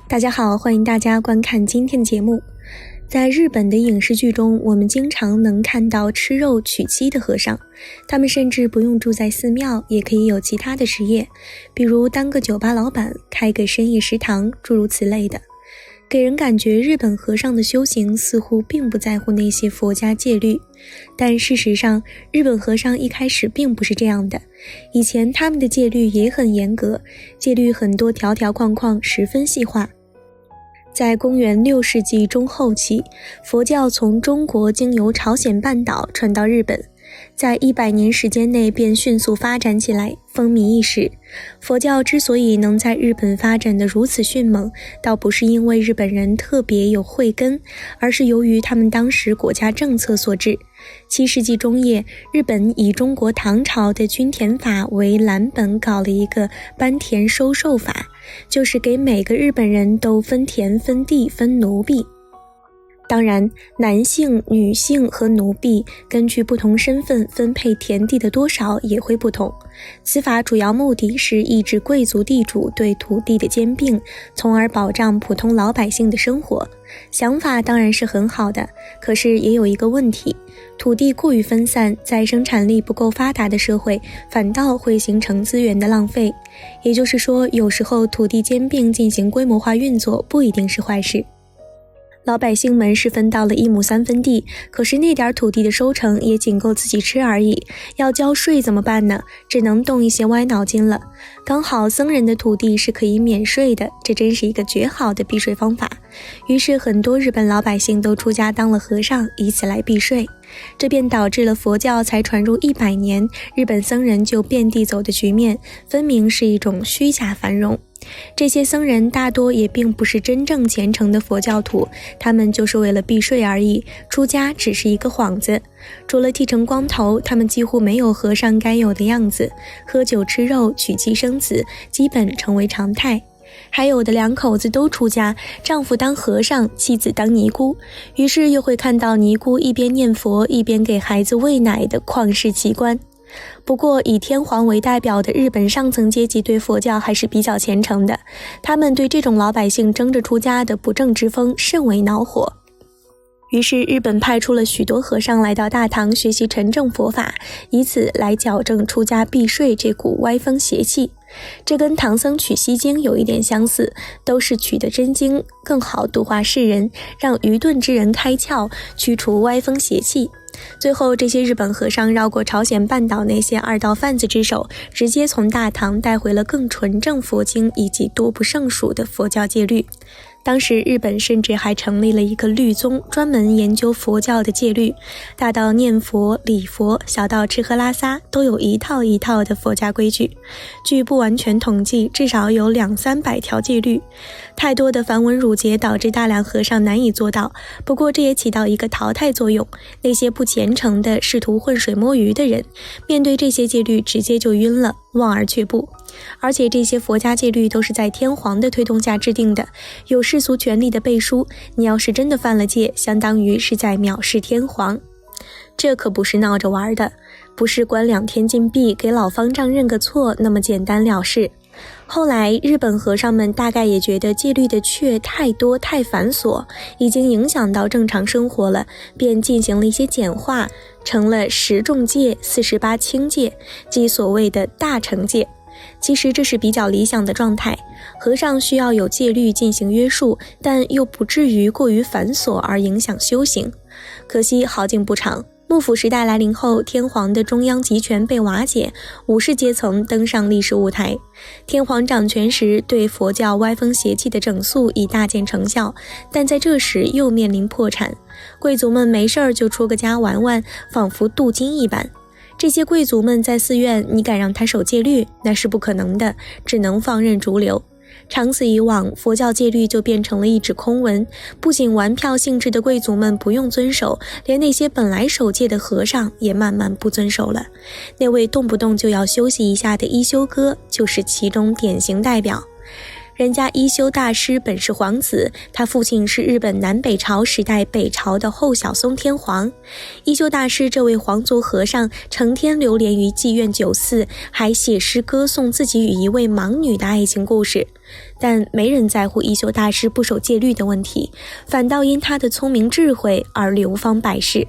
大家好，欢迎大家观看今天的节目。在日本的影视剧中，我们经常能看到吃肉娶妻的和尚，他们甚至不用住在寺庙，也可以有其他的职业，比如当个酒吧老板，开个深夜食堂，诸如此类的。给人感觉日本和尚的修行似乎并不在乎那些佛家戒律，但事实上日本和尚一开始并不是这样的，以前他们的戒律也很严格，戒律很多条条框框，十分细化。在公元6世纪中后期，佛教从中国经由朝鲜半岛传到日本，在100年时间内便迅速发展起来，风靡一时。佛教之所以能在日本发展得如此迅猛，倒不是因为日本人特别有慧根，而是由于他们当时国家政策所致。7世纪中叶，日本以中国唐朝的均田法为蓝本，搞了一个班田收受法，就是给每个日本人都分田分地分奴婢。当然，男性、女性和奴婢根据不同身份分配田地的多少也会不同。此法主要目的是抑制贵族地主对土地的兼并，从而保障普通老百姓的生活。想法当然是很好的，可是也有一个问题，土地过于分散，在生产力不够发达的社会，反倒会形成资源的浪费。也就是说，有时候土地兼并进行规模化运作不一定是坏事。老百姓们是分到了1亩3分地，可是那点土地的收成也仅够自己吃而已，要交税怎么办呢？只能动一些歪脑筋了。刚好僧人的土地是可以免税的，这真是一个绝好的避税方法。于是很多日本老百姓都出家当了和尚，以此来避税。这便导致了佛教才传入100年，日本僧人就遍地走的局面，分明是一种虚假繁荣。这些僧人大多也并不是真正虔诚的佛教徒，他们就是为了避税而已，出家只是一个幌子。除了剃成光头，他们几乎没有和尚该有的样子，喝酒吃肉娶妻生子基本成为常态。还有的两口子都出家，丈夫当和尚，妻子当尼姑，于是又会看到尼姑一边念佛一边给孩子喂奶的旷世奇观。不过以天皇为代表的日本上层阶级对佛教还是比较虔诚的，他们对这种老百姓争着出家的不正之风甚为恼火。于是日本派出了许多和尚来到大唐学习陈正佛法，以此来矫正出家避税这股歪风邪气。这跟唐僧取西经有一点相似，都是取得真经，更好度化世人，让愚钝之人开窍，驱除歪风邪气。最后这些日本和尚绕过朝鲜半岛那些二道贩子之手，直接从大唐带回了更纯正佛经以及多不胜数的佛教戒律。当时日本甚至还成立了一个律宗，专门研究佛教的戒律，大到念佛礼佛，小到吃喝拉撒，都有一套一套的佛家规矩。据不完全统计，至少有200-300条戒律。太多的繁文缛节导致大量和尚难以做到，不过这也起到一个淘汰作用。那些不虔诚的试图浑水摸鱼的人，面对这些戒律直接就晕了，望而却步。而且这些佛家戒律都是在天皇的推动下制定的，有世俗权力的背书，你要是真的犯了戒，相当于是在藐视天皇。这可不是闹着玩的，不是关2天禁闭给老方丈认个错那么简单了事。后来日本和尚们大概也觉得戒律的确太多太繁琐，已经影响到正常生活了，便进行了一些简化，成了10重戒48轻戒，即所谓的大乘戒。其实这是比较理想的状态，和尚需要有戒律进行约束，但又不至于过于繁琐而影响修行。可惜好景不长，幕府时代来临后，天皇的中央集权被瓦解，武士阶层登上历史舞台。天皇掌权时，对佛教歪风邪气的整肃已大见成效，但在这时又面临破产，贵族们没事儿就出个家玩玩，仿佛镀金一般。这些贵族们在寺院，你敢让他守戒律，那是不可能的，只能放任逐流。长此以往，佛教戒律就变成了一纸空文，不仅玩票性质的贵族们不用遵守，连那些本来守戒的和尚也慢慢不遵守了。那位动不动就要休息一下的一休哥就是其中典型代表。人家一休大师本是皇子，他父亲是日本南北朝时代北朝的后小松天皇。一休大师这位皇族和尚成天流连于妓院酒肆，还写诗歌颂自己与一位盲女的爱情故事。但没人在乎一休大师不守戒律的问题，反倒因他的聪明智慧而流芳百世。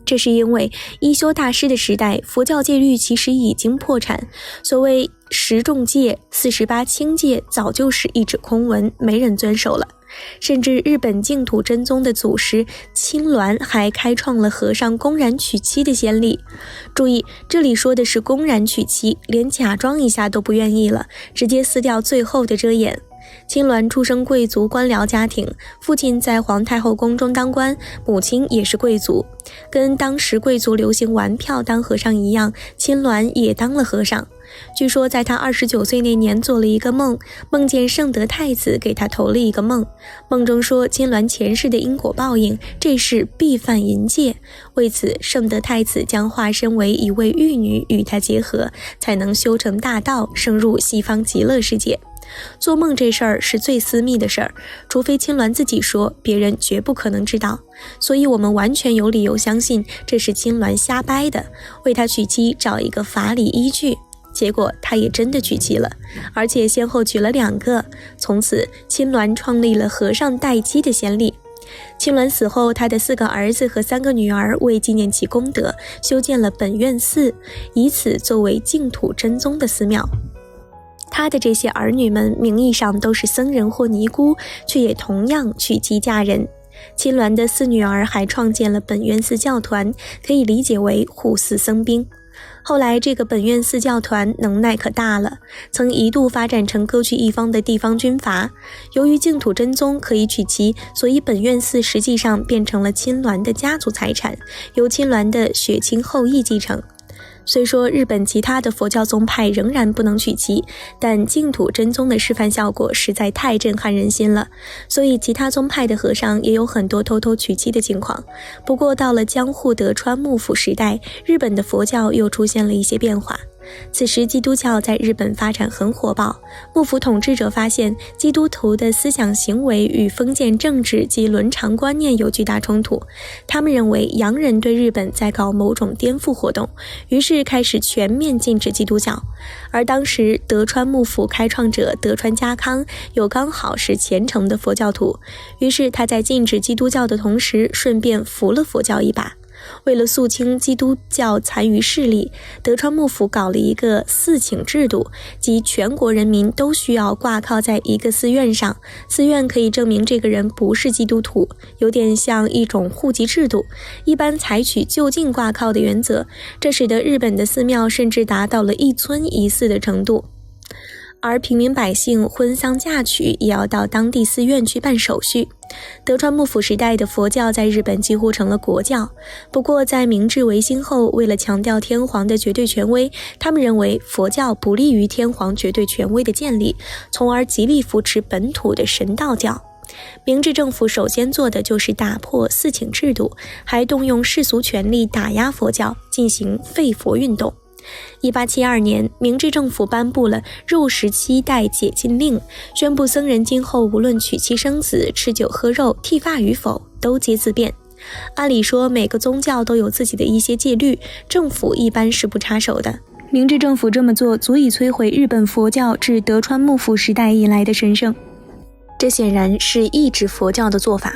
这是因为一休大师的时代，佛教戒律其实已经破产，所谓10重戒、48轻戒早就是一纸空文，没人遵守了。甚至日本净土真宗的祖师青鸾还开创了和尚公然娶妻的先例。注意，这里说的是公然娶妻，连假装一下都不愿意了，直接撕掉最后的遮掩。青鸾出生贵族官僚家庭，父亲在皇太后宫中当官，母亲也是贵族。跟当时贵族流行玩票当和尚一样，青鸾也当了和尚。据说在他29岁那年做了一个梦，梦见圣德太子给他投了一个梦，梦中说青鸾前世的因果报应，这世必犯淫戒，为此圣德太子将化身为一位玉女与他结合，才能修成大道，升入西方极乐世界。做梦这事儿是最私密的事儿，除非青鸾自己说，别人绝不可能知道。所以我们完全有理由相信这是青鸾瞎掰的，为他娶妻找一个法理依据。结果他也真的娶妻了，而且先后娶了2个。从此青鸾创立了和尚待妻的先例。青鸾死后，他的4个儿子和3个女儿为纪念其功德，修建了本愿寺，以此作为净土真宗的寺庙。他的这些儿女们名义上都是僧人或尼姑，却也同样娶妻嫁人。青鸾的4女儿还创建了本愿寺教团，可以理解为护寺僧兵。后来这个本愿寺教团能耐可大了，曾一度发展成割据一方的地方军阀。由于净土真宗可以娶妻，所以本愿寺实际上变成了青鸾的家族财产，由青鸾的血亲后裔继承。虽说日本其他的佛教宗派仍然不能娶妻，但净土真宗的示范效果实在太震撼人心了，所以其他宗派的和尚也有很多偷偷娶妻的情况。不过到了江户德川幕府时代，日本的佛教又出现了一些变化。此时基督教在日本发展很火爆，幕府统治者发现基督徒的思想行为与封建政治及伦常观念有巨大冲突，他们认为洋人对日本在搞某种颠覆活动，于是开始全面禁止基督教。而当时德川幕府开创者德川家康又刚好是虔诚的佛教徒，于是他在禁止基督教的同时，顺便扶了佛教一把。为了肃清基督教残余势力，德川幕府搞了一个寺请制度，即全国人民都需要挂靠在一个寺院上，寺院可以证明这个人不是基督徒，有点像一种户籍制度，一般采取就近挂靠的原则，这使得日本的寺庙甚至达到了一村一寺的程度。而平民百姓婚丧嫁娶也要到当地寺院去办手续。德川幕府时代的佛教在日本几乎成了国教，不过在明治维新后，为了强调天皇的绝对权威，他们认为佛教不利于天皇绝对权威的建立，从而极力扶持本土的神道教。明治政府首先做的就是打破寺请制度，还动用世俗权力打压佛教，进行废佛运动。1872年，明治政府颁布了肉食期待解禁令，宣布僧人今后无论娶妻生子、吃酒喝肉、剃发与否，都皆自便。按理说，每个宗教都有自己的一些戒律，政府一般是不插手的。明治政府这么做，足以摧毁日本佛教自德川幕府时代以来的神圣。这显然是抑制佛教的做法。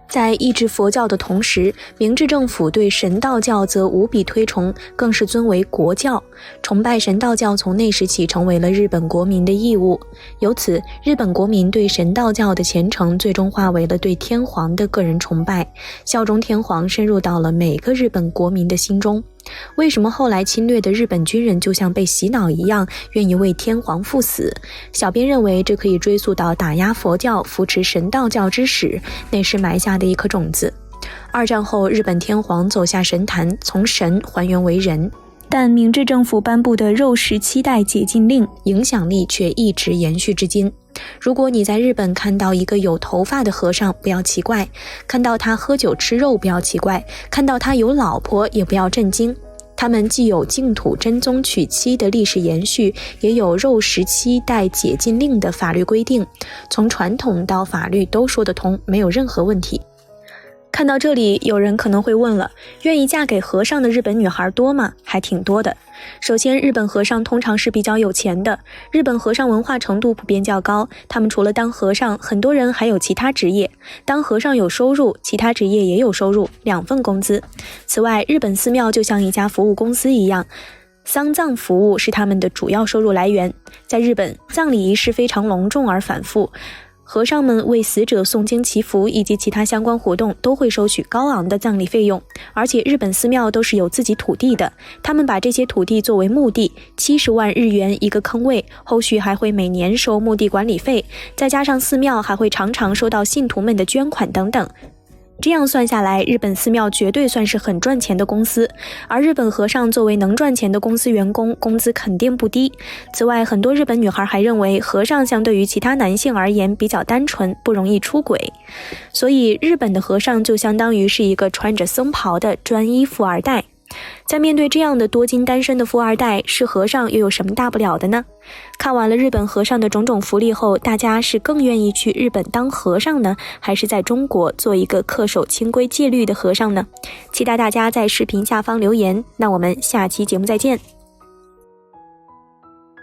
在抑制佛教的同时，明治政府对神道教则无比推崇，更是尊为国教。崇拜神道教从那时起成为了日本国民的义务。由此，日本国民对神道教的虔诚最终化为了对天皇的个人崇拜，效忠天皇深入到了每个日本国民的心中。为什么后来侵略的日本军人就像被洗脑一样，愿意为天皇赴死？小编认为这可以追溯到打压佛教、扶持神道教之始，那是埋下的一颗种子。二战后，日本天皇走下神坛，从神还原为人，但明治政府颁布的肉食期待解禁令影响力却一直延续至今。如果你在日本看到一个有头发的和尚，不要奇怪；看到他喝酒吃肉，不要奇怪；看到他有老婆，也不要震惊。他们既有净土真宗娶妻的历史延续，也有肉17代解禁令的法律规定，从传统到法律都说得通，没有任何问题。看到这里，有人可能会问了，愿意嫁给和尚的日本女孩多吗？还挺多的。首先，日本和尚通常是比较有钱的，日本和尚文化程度普遍较高，他们除了当和尚，很多人还有其他职业。当和尚有收入，其他职业也有收入，2份工资。此外，日本寺庙就像一家服务公司一样，丧葬服务是他们的主要收入来源。在日本，葬礼仪式非常隆重而反复，和尚们为死者诵经祈福以及其他相关活动都会收取高昂的葬礼费用，而且日本寺庙都是有自己土地的，他们把这些土地作为墓地，70万日元一个坑位，后续还会每年收墓地管理费，再加上寺庙还会常常收到信徒们的捐款等等。这样算下来，日本寺庙绝对算是很赚钱的公司，而日本和尚作为能赚钱的公司员工，工资肯定不低。此外，很多日本女孩还认为和尚相对于其他男性而言比较单纯，不容易出轨，所以日本的和尚就相当于是一个穿着僧袍的专一富二代。在面对这样的多金单身的富二代，是和尚又有什么大不了的呢？看完了日本和尚的种种福利后，大家是更愿意去日本当和尚呢，还是在中国做一个恪守清规戒律的和尚呢？期待大家在视频下方留言，那我们下期节目再见。